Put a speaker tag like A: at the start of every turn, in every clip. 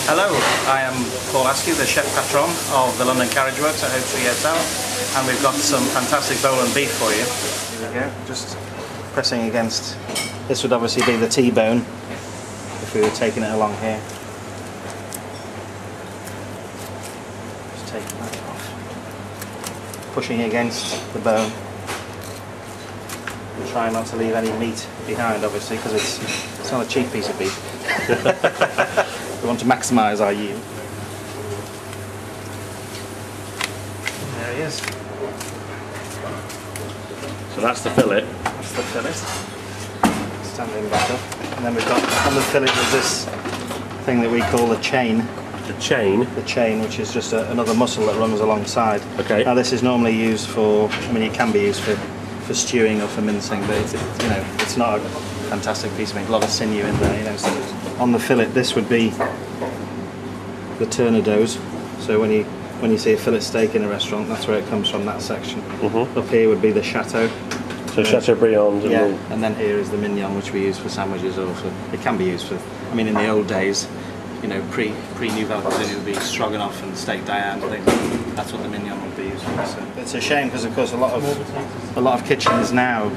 A: Hello, I am Paul Askew, the chef patron of the London Carriage Works at Hope Tree Hotel, and we've got some fantastic bowline beef for you. Here we go, just pressing against. This would obviously be the T-bone if we were taking it along here. Just taking that off. Pushing against the bone. And trying not to leave any meat behind, obviously, because it's not a cheap piece of beef. We want to maximise our yield. There he is.
B: So that's the fillet.
A: That's the fillet. Standing back up. And then we've got on the fillet there's this thing that we call the chain.
B: The chain? The
A: chain, which is just another muscle that runs alongside.
B: Okay.
A: Now this is normally used for, I mean it can be used for stewing or for mincing, but it's not a fantastic piece of meat. A lot of sinew in there, you know. So on the fillet, this would be the tournedos. So when you see a fillet steak in a restaurant, that's where it comes from, that section. Up here would be the chateau.
B: So Chateaubriand.
A: And then here is the mignon, which we use for sandwiches, or it can be used for. I mean, in the old days, you know, pre Nouvelle Cuisine, it would be stroganoff and steak Diane. That's what the mignon would be used for. So it's a shame because, of course, a lot of kitchens now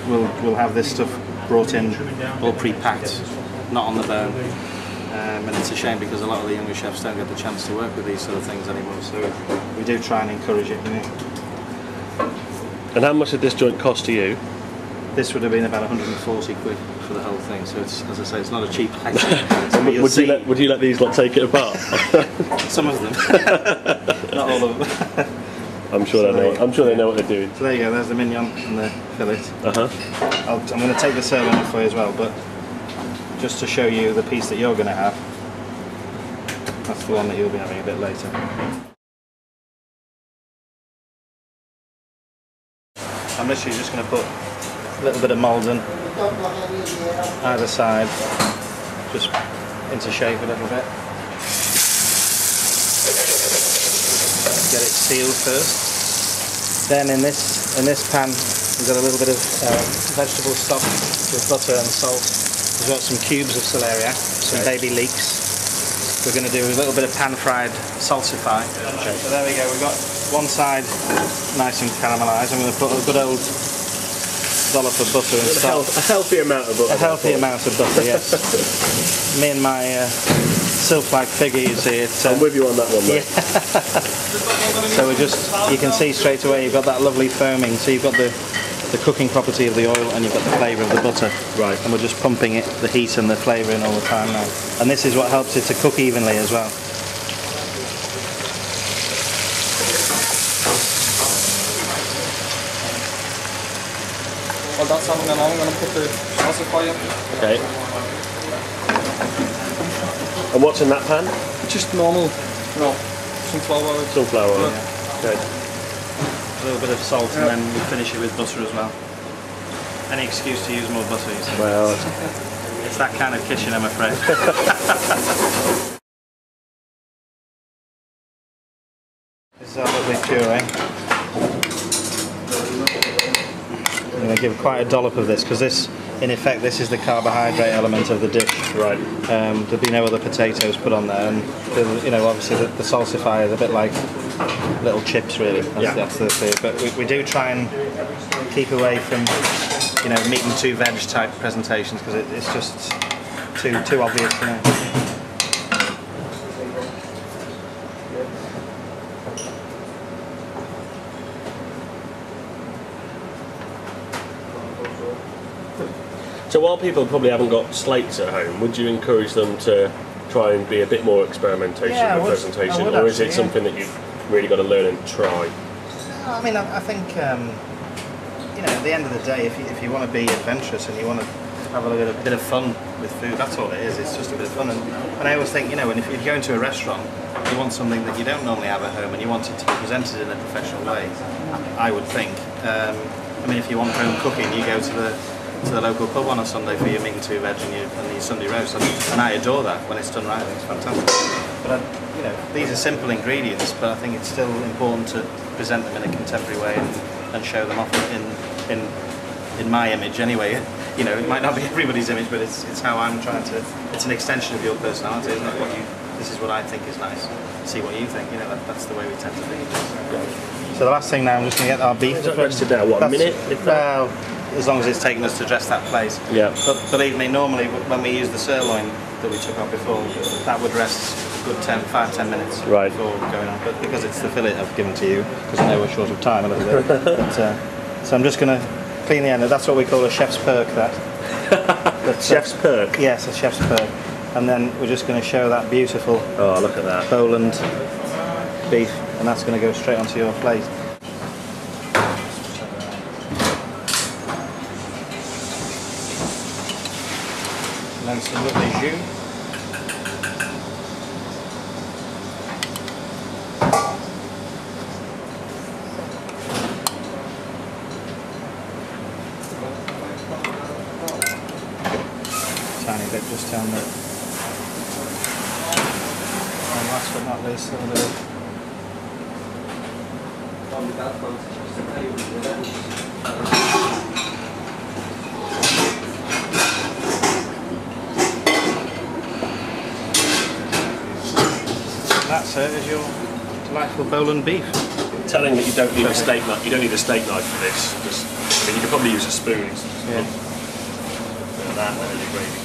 A: will have this stuff brought in all pre-packed, not on the bone. And it's a shame because a lot of the younger chefs don't get the chance to work with these sort of things anymore. So we do try and encourage it. You know.
B: And how much did this joint cost to you?
A: This would have been about 140 quid for the whole thing. So it's, as I say, it's not a cheap item.
B: Would you let these lot take it apart?
A: Some of them, not all of them.
B: I'm sure they know. I'm sure they know what they're doing.
A: So there you go. There's the mignon and the fillet. I'm going to take the sirloin off for you as well, but just to show you the piece that you're going to have. That's the one that you'll be having a bit later. I'm literally just going to put a little bit of Maldon either side, just into shape a little bit. Get it sealed first. Then in this pan we've got a little bit of vegetable stock with butter and salt. We've got some cubes of celeriac, some baby leeks. We're going to do a little bit of pan-fried salsify. Okay. So there we go. We've got one side nice and caramelised. I'm going to put a good old dollop of butter and salt.
B: A healthy amount of butter.
A: A healthy amount of butter, yes. Me and my sylph-like figure, you see.
B: I'm with you on that one, mate.
A: Yeah. So you can see straight away you've got that lovely foaming. So you've got the cooking property of the oil and you've got the flavour of the butter.
B: Right.
A: And we're just pumping it, the heat and the flavour in all the time now. And this is what helps it to cook evenly as well. Well, that's how I'm going to put the salsa for you.
B: Okay. And what's in that pan?
A: Just normal, sunflower oil.
B: Sunflower oil.
A: Yeah. Okay. A little bit of salt, and then we finish it with butter as well. Any excuse to use more butter, you see.
B: Well,
A: it's that kind of kitchen, I'm afraid. This is our lovely puree. I'm going to give quite a dollop of this because this, in effect, this is the carbohydrate element of the dish. Right. There'll be no other potatoes put on there, and you know, obviously the salsify is a bit like little chips, really. That's the thing. But we do try and keep away from, you know, meat and two veg type presentations because it's just too obvious, you know.
B: so while people probably haven't got slates at home, would you encourage them to try and be a bit more experimentation with presentation, or is it something that you've really got to learn and try?
A: I mean, I think you know, at the end of the day, if you want to be adventurous and you want to have a bit of fun with food, that's all it is. It's just a bit of fun. And I always think, you know, when if you go into a restaurant, you want something that you don't normally have at home, and you want it to be presented in a professional way. I would think. I mean, if you want home cooking, you go to the local pub on a Sunday for your meat and two veg and your Sunday roast, and I adore that when it's done right. I think it's fantastic. But you know, these are simple ingredients, but I think it's still important to present them in a contemporary way and show them off in my image anyway. You know, it might not be everybody's image, but it's how I'm trying to. It's an extension of your personality, isn't it? this is what I think is nice. See what you think. You know, that's the way we tend to be. So the last thing now, I'm just going to get our beef.
B: Rested now, what, a minute?
A: Well, as long as it's taken us to dress that place.
B: Yeah.
A: But believe me, normally when we use the sirloin that we took off before, that would rest a good 5-10 minutes before going on. But because it's the fillet I've given to you, because I know we're short of time a little bit. But, so I'm just going to clean the end. That's what we call a chef's perk, that.
B: Chef's perk?
A: Yes, a chef's perk. And then we're just going to show that beautiful
B: look at that.
A: Bowland beef, and that's going to go straight onto your plate. And then some lovely jus. Tiny bit just down there. And last but not least, a little bit of that, sir, is your delightful Bowland beef.
B: Telling that you don't need a steak knife. You don't need a steak knife for this. Just, I mean, you could probably use a spoon.
A: Yeah.
B: Bit of that, and then your gravy.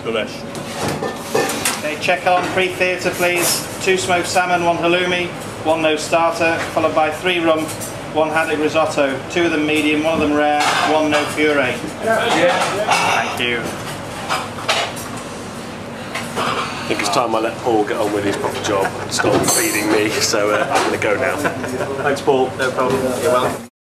B: Delish.
A: Okay, check on pre-theatre, please. 2 smoked salmon, 1 halloumi, 1 no starter, followed by 3 rump, 1 haddock risotto, 2 of them medium, 1 of them rare, 1 no puree. Thank you.
B: I think it's time I let Paul get on with his proper job and stop feeding me, so I'm going to go now. Thanks, Paul.
A: No problem. You're welcome.